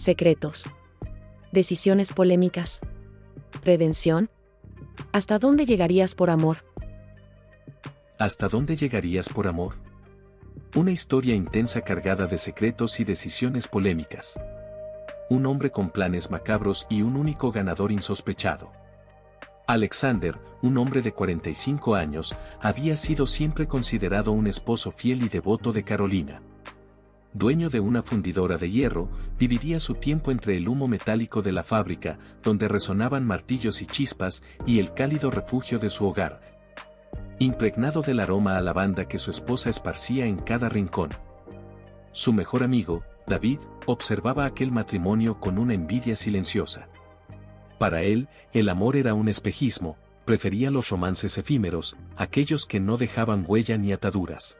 Secretos. Decisiones polémicas. Redención. ¿Hasta dónde llegarías por amor? ¿Hasta dónde llegarías por amor? Una historia intensa cargada de secretos y decisiones polémicas. Un hombre con planes macabros y un único ganador insospechado. Alexander, un hombre de 45 años, había sido siempre considerado un esposo fiel y devoto de Carolina. Dueño de una fundidora de hierro, dividía su tiempo entre el humo metálico de la fábrica, donde resonaban martillos y chispas, y el cálido refugio de su hogar, impregnado del aroma a lavanda que su esposa esparcía en cada rincón. Su mejor amigo, David, observaba aquel matrimonio con una envidia silenciosa. Para él, el amor era un espejismo, prefería los romances efímeros, aquellos que no dejaban huella ni ataduras.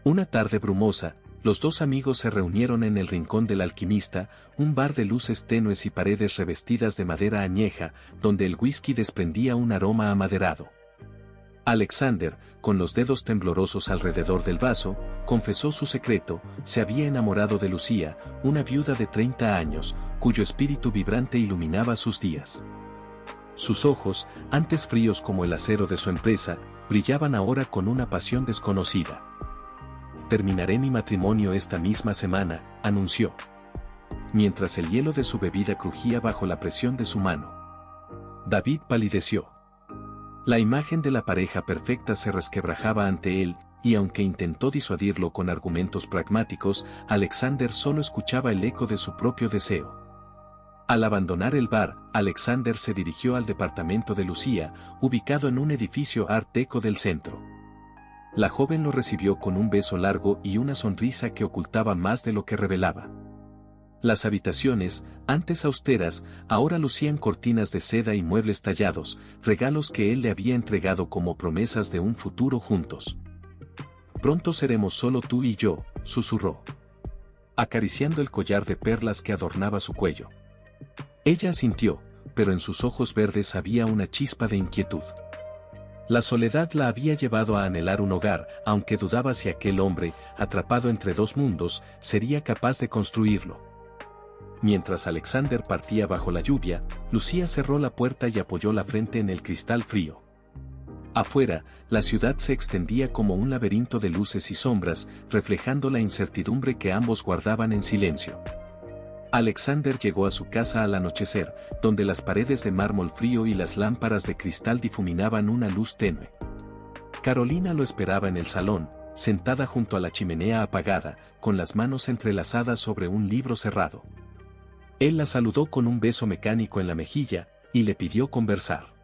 Una tarde brumosa, los dos amigos se reunieron en el Rincón del Alquimista, un bar de luces tenues y paredes revestidas de madera añeja, donde el whisky desprendía un aroma amaderado. Alexander, con los dedos temblorosos alrededor del vaso, confesó su secreto: se había enamorado de Lucía, una viuda de 30 años, cuyo espíritu vibrante iluminaba sus días. Sus ojos, antes fríos como el acero de su empresa, brillaban ahora con una pasión desconocida. «Terminaré mi matrimonio esta misma semana», anunció. Mientras el hielo de su bebida crujía bajo la presión de su mano. David palideció. La imagen de la pareja perfecta se resquebrajaba ante él, y aunque intentó disuadirlo con argumentos pragmáticos, Alexander solo escuchaba el eco de su propio deseo. Al abandonar el bar, Alexander se dirigió al departamento de Lucía, ubicado en un edificio art deco del centro. La joven lo recibió con un beso largo y una sonrisa que ocultaba más de lo que revelaba. Las habitaciones, antes austeras, ahora lucían cortinas de seda y muebles tallados, regalos que él le había entregado como promesas de un futuro juntos. «Pronto seremos solo tú y yo», susurró, acariciando el collar de perlas que adornaba su cuello. Ella asintió, pero en sus ojos verdes había una chispa de inquietud. La soledad la había llevado a anhelar un hogar, aunque dudaba si aquel hombre, atrapado entre dos mundos, sería capaz de construirlo. Mientras Alexander partía bajo la lluvia, Lucía cerró la puerta y apoyó la frente en el cristal frío. Afuera, la ciudad se extendía como un laberinto de luces y sombras, reflejando la incertidumbre que ambos guardaban en silencio. Alexander llegó a su casa al anochecer, donde las paredes de mármol frío y las lámparas de cristal difuminaban una luz tenue. Carolina lo esperaba en el salón, sentada junto a la chimenea apagada, con las manos entrelazadas sobre un libro cerrado. Él la saludó con un beso mecánico en la mejilla, y le pidió conversar.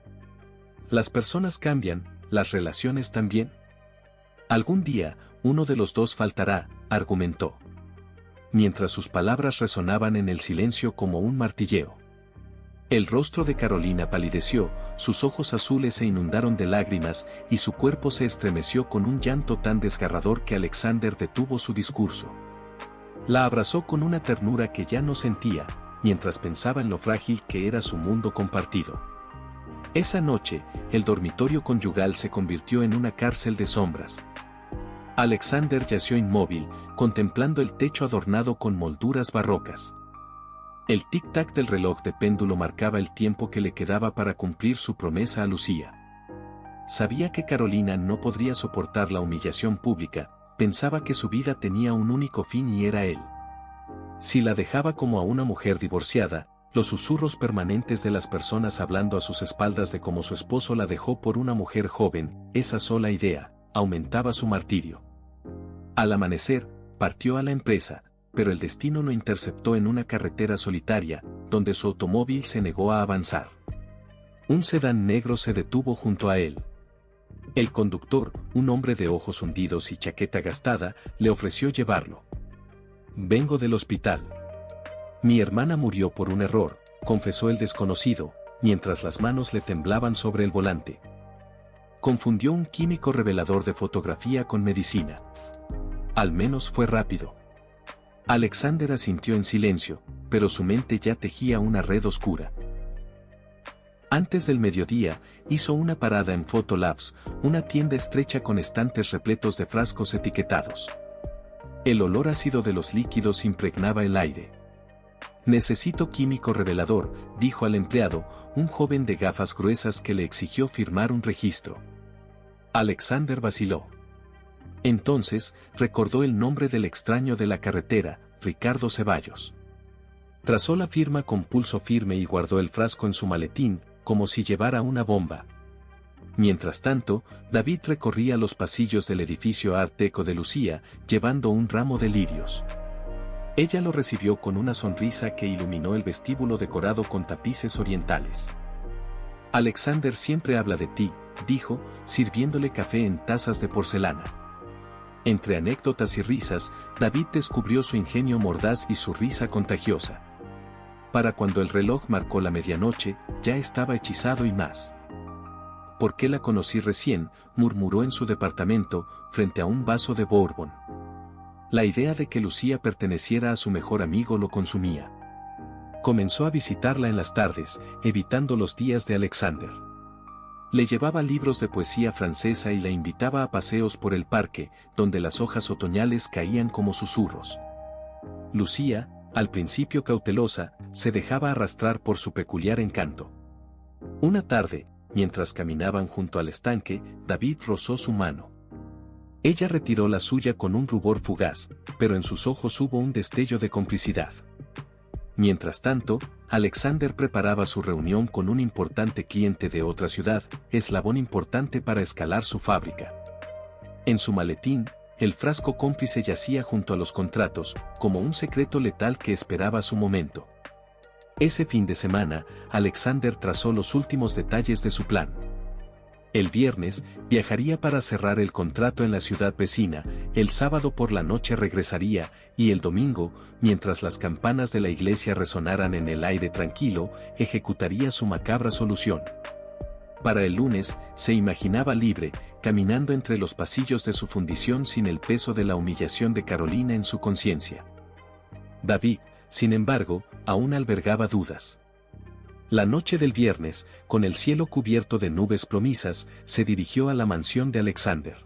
Las personas cambian, las relaciones también. Algún día, uno de los dos faltará, argumentó. Mientras sus palabras resonaban en el silencio como un martilleo. El rostro de Carolina palideció, sus ojos azules se inundaron de lágrimas, y su cuerpo se estremeció con un llanto tan desgarrador que Alexander detuvo su discurso. La abrazó con una ternura que ya no sentía, mientras pensaba en lo frágil que era su mundo compartido. Esa noche, el dormitorio conyugal se convirtió en una cárcel de sombras. Alexander yació inmóvil, contemplando el techo adornado con molduras barrocas. El tic-tac del reloj de péndulo marcaba el tiempo que le quedaba para cumplir su promesa a Lucía. Sabía que Carolina no podría soportar la humillación pública, pensaba que su vida tenía un único fin y era él. Si la dejaba como a una mujer divorciada, los susurros permanentes de las personas hablando a sus espaldas de cómo su esposo la dejó por una mujer joven, esa sola idea, aumentaba su martirio. Al amanecer, partió a la empresa, pero el destino lo interceptó en una carretera solitaria, donde su automóvil se negó a avanzar. Un sedán negro se detuvo junto a él. El conductor, un hombre de ojos hundidos y chaqueta gastada, le ofreció llevarlo. «Vengo del hospital. Mi hermana murió por un error», confesó el desconocido, mientras las manos le temblaban sobre el volante. Confundió un químico revelador de fotografía con medicina. Al menos fue rápido. Alexander asintió en silencio, pero su mente ya tejía una red oscura. Antes del mediodía, hizo una parada en Photolabs, una tienda estrecha con estantes repletos de frascos etiquetados. El olor ácido de los líquidos impregnaba el aire. Necesito químico revelador, dijo al empleado, un joven de gafas gruesas que le exigió firmar un registro. Alexander vaciló. Entonces, recordó el nombre del extraño de la carretera, Ricardo Ceballos. Trazó la firma con pulso firme y guardó el frasco en su maletín, como si llevara una bomba. Mientras tanto, David recorría los pasillos del edificio Art Deco de Lucía, llevando un ramo de lirios. Ella lo recibió con una sonrisa que iluminó el vestíbulo decorado con tapices orientales. Alexander siempre habla de ti, dijo, sirviéndole café en tazas de porcelana. Entre anécdotas y risas, David descubrió su ingenio mordaz y su risa contagiosa. Para cuando el reloj marcó la medianoche, ya estaba hechizado y más. ¿Por qué la conocí recién?, murmuró en su departamento, frente a un vaso de Bourbon. La idea de que Lucía perteneciera a su mejor amigo lo consumía. Comenzó a visitarla en las tardes, evitando los días de Alexander. Le llevaba libros de poesía francesa y la invitaba a paseos por el parque, donde las hojas otoñales caían como susurros. Lucía, al principio cautelosa, se dejaba arrastrar por su peculiar encanto. Una tarde, mientras caminaban junto al estanque, David rozó su mano. Ella retiró la suya con un rubor fugaz, pero en sus ojos hubo un destello de complicidad. Mientras tanto, Alexander preparaba su reunión con un importante cliente de otra ciudad, eslabón importante para escalar su fábrica. En su maletín, el frasco cómplice yacía junto a los contratos, como un secreto letal que esperaba su momento. Ese fin de semana, Alexander trazó los últimos detalles de su plan. El viernes, viajaría para cerrar el contrato en la ciudad vecina, el sábado por la noche regresaría, y el domingo, mientras las campanas de la iglesia resonaran en el aire tranquilo, ejecutaría su macabra solución. Para el lunes, se imaginaba libre, caminando entre los pasillos de su fundición sin el peso de la humillación de Carolina en su conciencia. David, sin embargo, aún albergaba dudas. La noche del viernes, con el cielo cubierto de nubes plomizas, se dirigió a la mansión de Alexander.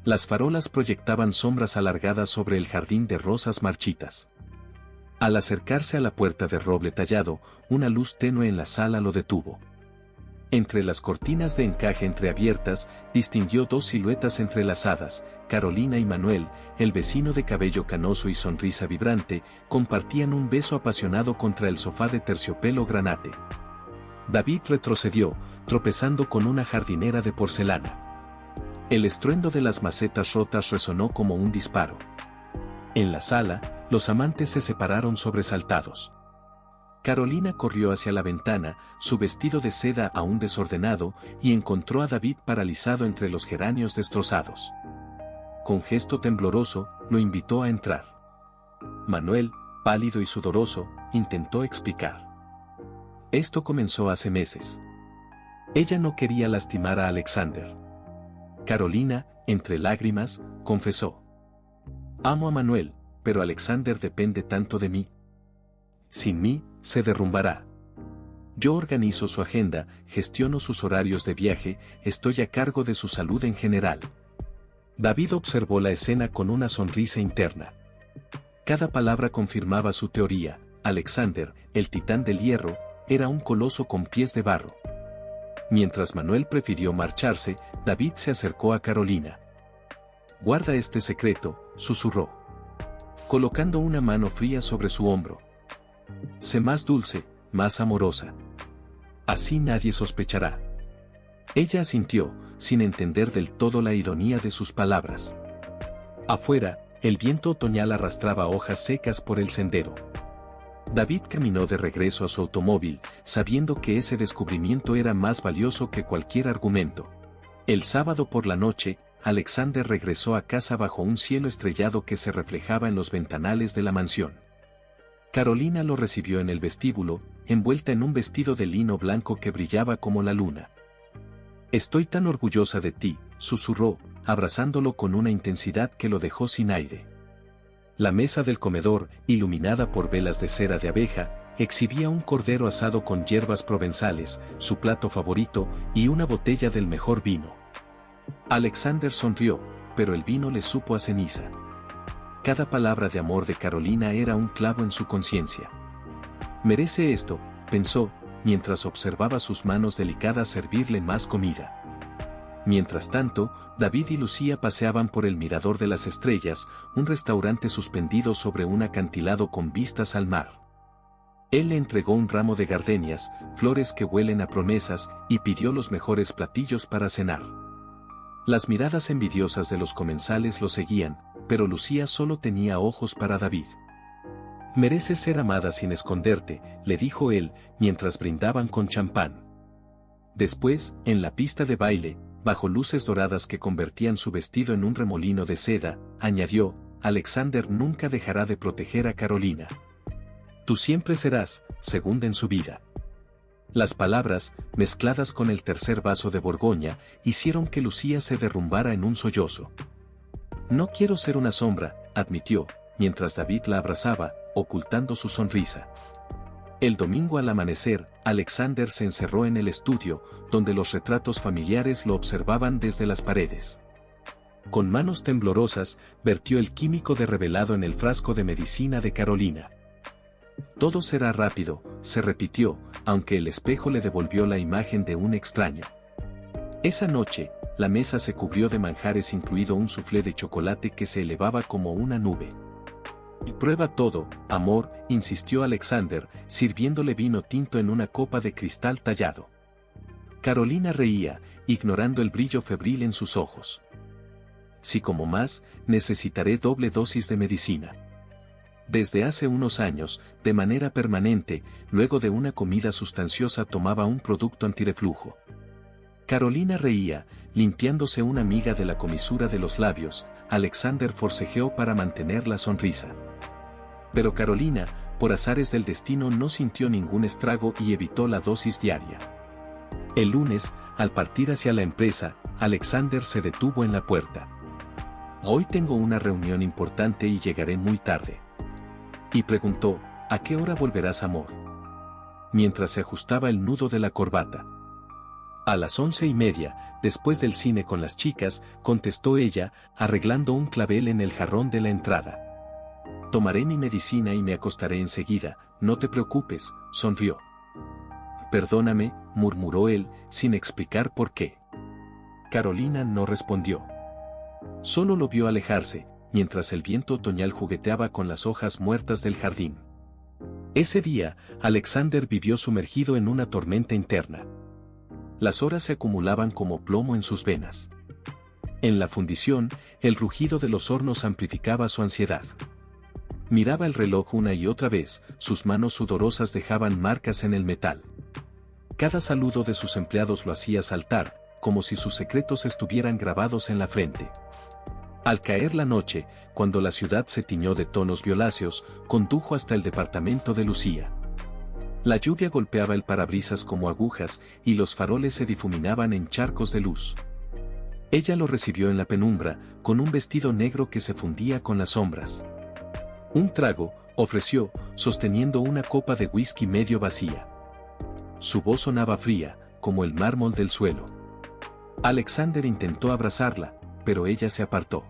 Las farolas proyectaban sombras alargadas sobre el jardín de rosas marchitas. Al acercarse a la puerta de roble tallado, una luz tenue en la sala lo detuvo. Entre las cortinas de encaje entreabiertas, distinguió dos siluetas entrelazadas. Carolina y Manuel, el vecino de cabello canoso y sonrisa vibrante, compartían un beso apasionado contra el sofá de terciopelo granate. David retrocedió, tropezando con una jardinera de porcelana. El estruendo de las macetas rotas resonó como un disparo. En la sala, los amantes se separaron sobresaltados. Carolina corrió hacia la ventana, su vestido de seda aún desordenado, y encontró a David paralizado entre los geranios destrozados. Con gesto tembloroso, lo invitó a entrar. Manuel, pálido y sudoroso, intentó explicar. Esto comenzó hace meses. Ella no quería lastimar a Alexander. Carolina, entre lágrimas, confesó. Amo a Manuel, pero Alexander depende tanto de mí. Sin mí, se derrumbará. Yo organizo su agenda, gestiono sus horarios de viaje, estoy a cargo de su salud en general. David observó la escena con una sonrisa interna. Cada palabra confirmaba su teoría. Alexander, el titán del hierro, era un coloso con pies de barro. Mientras Manuel prefirió marcharse, David se acercó a Carolina. Guarda este secreto, susurró, colocando una mano fría sobre su hombro. Sé más dulce, más amorosa. Así nadie sospechará. Ella asintió, sin entender del todo la ironía de sus palabras. Afuera, el viento otoñal arrastraba hojas secas por el sendero. David caminó de regreso a su automóvil, sabiendo que ese descubrimiento era más valioso que cualquier argumento. El sábado por la noche, Alexander regresó a casa bajo un cielo estrellado que se reflejaba en los ventanales de la mansión. Carolina lo recibió en el vestíbulo, envuelta en un vestido de lino blanco que brillaba como la luna. Estoy tan orgullosa de ti, susurró, abrazándolo con una intensidad que lo dejó sin aire. La mesa del comedor, iluminada por velas de cera de abeja, exhibía un cordero asado con hierbas provenzales, su plato favorito, y una botella del mejor vino. Alexander sonrió, pero el vino le supo a ceniza. Cada palabra de amor de Carolina era un clavo en su conciencia. Merece esto, pensó, mientras observaba sus manos delicadas servirle más comida. Mientras tanto, David y Lucía paseaban por el Mirador de las Estrellas, un restaurante suspendido sobre un acantilado con vistas al mar. Él le entregó un ramo de gardenias, flores que huelen a promesas, y pidió los mejores platillos para cenar. Las miradas envidiosas de los comensales lo seguían, pero Lucía solo tenía ojos para David. «Mereces ser amada sin esconderte», le dijo él, mientras brindaban con champán. Después, en la pista de baile, bajo luces doradas que convertían su vestido en un remolino de seda, añadió, «Alexander nunca dejará de proteger a Carolina. Tú siempre serás, segunda en su vida». Las palabras, mezcladas con el tercer vaso de Borgoña, hicieron que Lucía se derrumbara en un sollozo. «No quiero ser una sombra», admitió, mientras David la abrazaba, ocultando su sonrisa. El domingo al amanecer, Alexander se encerró en el estudio, donde los retratos familiares lo observaban desde las paredes. Con manos temblorosas, vertió el químico de revelado en el frasco de medicina de Carolina. «Todo será rápido», se repitió, aunque el espejo le devolvió la imagen de un extraño. Esa noche, la mesa se cubrió de manjares, incluido un soufflé de chocolate que se elevaba como una nube. «Y prueba todo, amor», insistió Alexander, sirviéndole vino tinto en una copa de cristal tallado. Carolina reía, ignorando el brillo febril en sus ojos. «Si como más, necesitaré doble dosis de medicina». Desde hace unos años, de manera permanente, luego de una comida sustanciosa tomaba un producto antirreflujo. Carolina reía, limpiándose una miga de la comisura de los labios. Alexander forcejeó para mantener la sonrisa. Pero Carolina, por azares del destino, no sintió ningún estrago y evitó la dosis diaria. El lunes, al partir hacia la empresa, Alexander se detuvo en la puerta. «Hoy tengo una reunión importante y llegaré muy tarde». Y preguntó, «¿A qué hora volverás, amor?», mientras se ajustaba el nudo de la corbata. «A las 11:30, después del cine con las chicas», contestó ella, arreglando un clavel en el jarrón de la entrada. «Tomaré mi medicina y me acostaré enseguida, no te preocupes», sonrió. «Perdóname», murmuró él, sin explicar por qué. Carolina no respondió. Solo lo vio alejarse, mientras el viento otoñal jugueteaba con las hojas muertas del jardín. Ese día, Alexander vivió sumergido en una tormenta interna. Las horas se acumulaban como plomo en sus venas. En la fundición, el rugido de los hornos amplificaba su ansiedad. Miraba el reloj una y otra vez, sus manos sudorosas dejaban marcas en el metal. Cada saludo de sus empleados lo hacía saltar, como si sus secretos estuvieran grabados en la frente. Al caer la noche, cuando la ciudad se tiñó de tonos violáceos, condujo hasta el departamento de Lucía. La lluvia golpeaba el parabrisas como agujas, y los faroles se difuminaban en charcos de luz. Ella lo recibió en la penumbra, con un vestido negro que se fundía con las sombras. «Un trago», ofreció, sosteniendo una copa de whisky medio vacía. Su voz sonaba fría, como el mármol del suelo. Alexander intentó abrazarla, pero ella se apartó.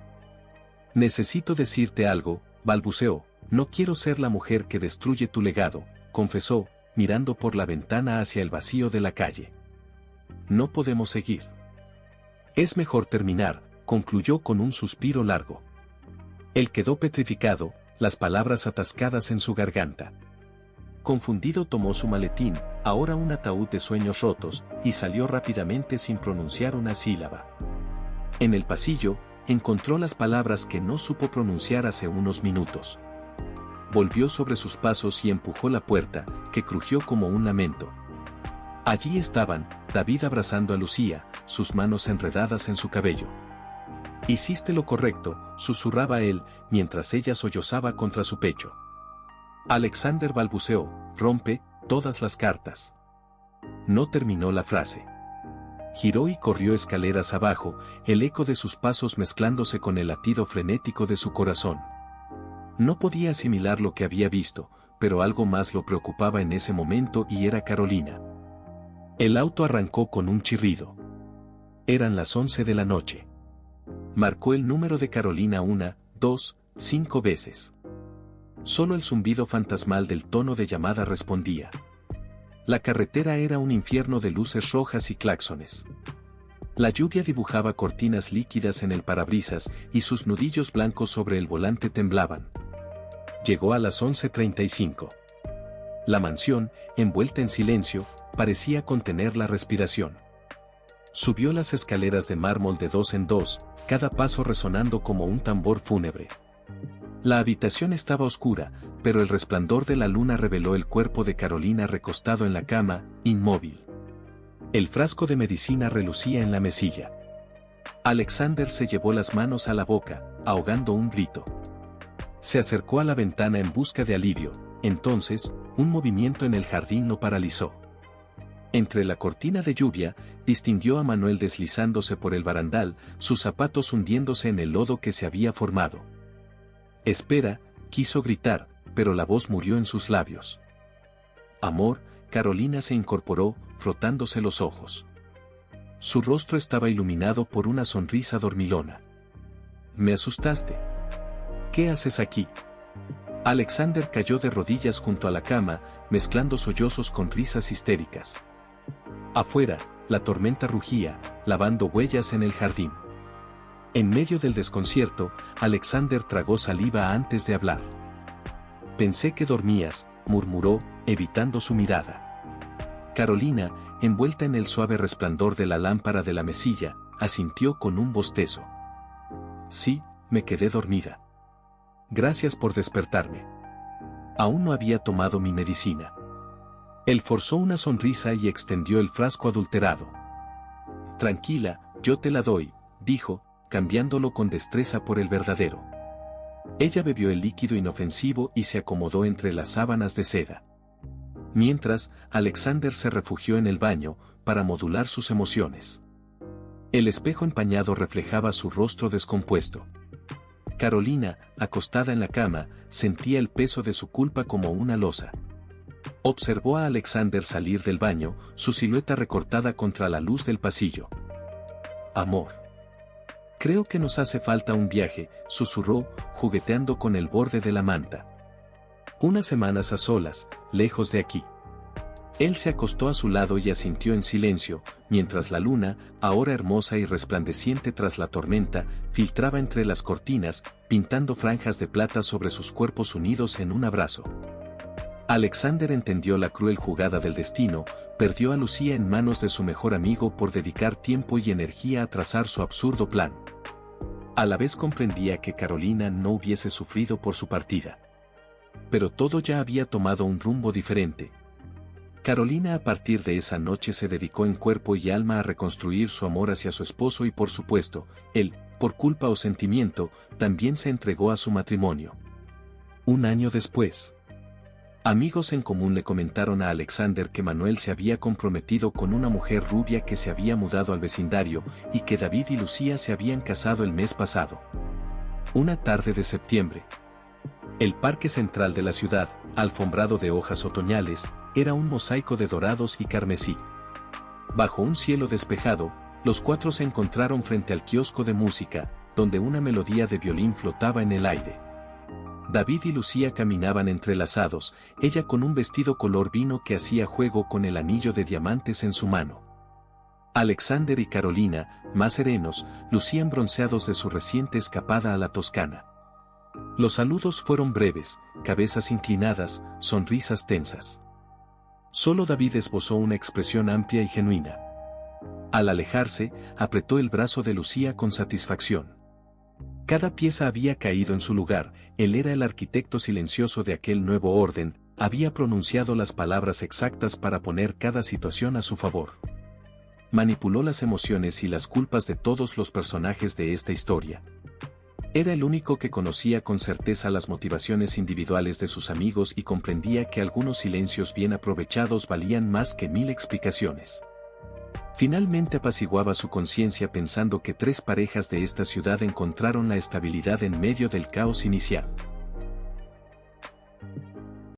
«Necesito decirte algo», balbuceó, «no quiero ser la mujer que destruye tu legado», confesó, mirando por la ventana hacia el vacío de la calle. «No podemos seguir. Es mejor terminar», concluyó con un suspiro largo. Él quedó petrificado, las palabras atascadas en su garganta. Confundido tomó su maletín, ahora un ataúd de sueños rotos, y salió rápidamente sin pronunciar una sílaba. En el pasillo, encontró las palabras que no supo pronunciar hace unos minutos. Volvió sobre sus pasos y empujó la puerta, que crujió como un lamento. Allí estaban, David abrazando a Lucía, sus manos enredadas en su cabello. «Hiciste lo correcto», susurraba él, mientras ella sollozaba contra su pecho. Alexander balbuceó, «rompe todas las cartas». No terminó la frase. Giró y corrió escaleras abajo, el eco de sus pasos mezclándose con el latido frenético de su corazón. No podía asimilar lo que había visto, pero algo más lo preocupaba en ese momento y era Carolina. El auto arrancó con un chirrido. Eran las 11 de la noche. Marcó el número de Carolina 1, 2, 5 veces. Solo el zumbido fantasmal del tono de llamada respondía. La carretera era un infierno de luces rojas y claxones. La lluvia dibujaba cortinas líquidas en el parabrisas y sus nudillos blancos sobre el volante temblaban. Llegó a las 11:35. La mansión, envuelta en silencio, parecía contener la respiración. Subió las escaleras de mármol de 2 en 2, cada paso resonando como un tambor fúnebre. La habitación estaba oscura, pero el resplandor de la luna reveló el cuerpo de Carolina recostado en la cama, inmóvil. El frasco de medicina relucía en la mesilla. Alexander se llevó las manos a la boca, ahogando un grito. Se acercó a la ventana en busca de alivio, entonces, un movimiento en el jardín lo paralizó. Entre la cortina de lluvia, distinguió a Manuel deslizándose por el barandal, sus zapatos hundiéndose en el lodo que se había formado. «Espera», quiso gritar, pero la voz murió en sus labios. «Amor», Carolina se incorporó, frotándose los ojos. Su rostro estaba iluminado por una sonrisa dormilona. «Me asustaste». «¿Qué haces aquí?». Alexander cayó de rodillas junto a la cama, mezclando sollozos con risas histéricas. Afuera, la tormenta rugía, lavando huellas en el jardín. En medio del desconcierto, Alexander tragó saliva antes de hablar. «Pensé que dormías», murmuró, evitando su mirada. Carolina, envuelta en el suave resplandor de la lámpara de la mesilla, asintió con un bostezo. «Sí, me quedé dormida. Gracias por despertarme. Aún no había tomado mi medicina». Él forzó una sonrisa y extendió el frasco adulterado. «Tranquila, yo te la doy», dijo, cambiándolo con destreza por el verdadero. Ella bebió el líquido inofensivo y se acomodó entre las sábanas de seda. Mientras, Alexander se refugió en el baño, para modular sus emociones. El espejo empañado reflejaba su rostro descompuesto. Carolina, acostada en la cama, sentía el peso de su culpa como una losa. Observó a Alexander salir del baño, su silueta recortada contra la luz del pasillo. «Amor. Creo que nos hace falta un viaje», susurró, jugueteando con el borde de la manta. «Unas semanas a solas, lejos de aquí». Él se acostó a su lado y asintió en silencio, mientras la luna, ahora hermosa y resplandeciente tras la tormenta, filtraba entre las cortinas, pintando franjas de plata sobre sus cuerpos unidos en un abrazo. Alexander entendió la cruel jugada del destino, perdió a Lucía en manos de su mejor amigo por dedicar tiempo y energía a trazar su absurdo plan. A la vez comprendía que Carolina no hubiese sufrido por su partida. Pero todo ya había tomado un rumbo diferente. Carolina a partir de esa noche se dedicó en cuerpo y alma a reconstruir su amor hacia su esposo y por supuesto, él, por culpa o sentimiento, también se entregó a su matrimonio. Un año después. Amigos en común le comentaron a Alexander que Manuel se había comprometido con una mujer rubia que se había mudado al vecindario y que David y Lucía se habían casado el mes pasado. Una tarde de septiembre. El parque central de la ciudad, alfombrado de hojas otoñales, era un mosaico de dorados y carmesí. Bajo un cielo despejado, los cuatro se encontraron frente al kiosco de música, donde una melodía de violín flotaba en el aire. David y Lucía caminaban entrelazados, ella con un vestido color vino que hacía juego con el anillo de diamantes en su mano. Alexander y Carolina, más serenos, lucían bronceados de su reciente escapada a la Toscana. Los saludos fueron breves, cabezas inclinadas, sonrisas tensas. Solo David esbozó una expresión amplia y genuina. Al alejarse, apretó el brazo de Lucía con satisfacción. Cada pieza había caído en su lugar, él era el arquitecto silencioso de aquel nuevo orden, había pronunciado las palabras exactas para poner cada situación a su favor. Manipuló las emociones y las culpas de todos los personajes de esta historia. Era el único que conocía con certeza las motivaciones individuales de sus amigos y comprendía que algunos silencios bien aprovechados valían más que 1000 explicaciones. Finalmente apaciguaba su conciencia pensando que 3 parejas de esta ciudad encontraron la estabilidad en medio del caos inicial.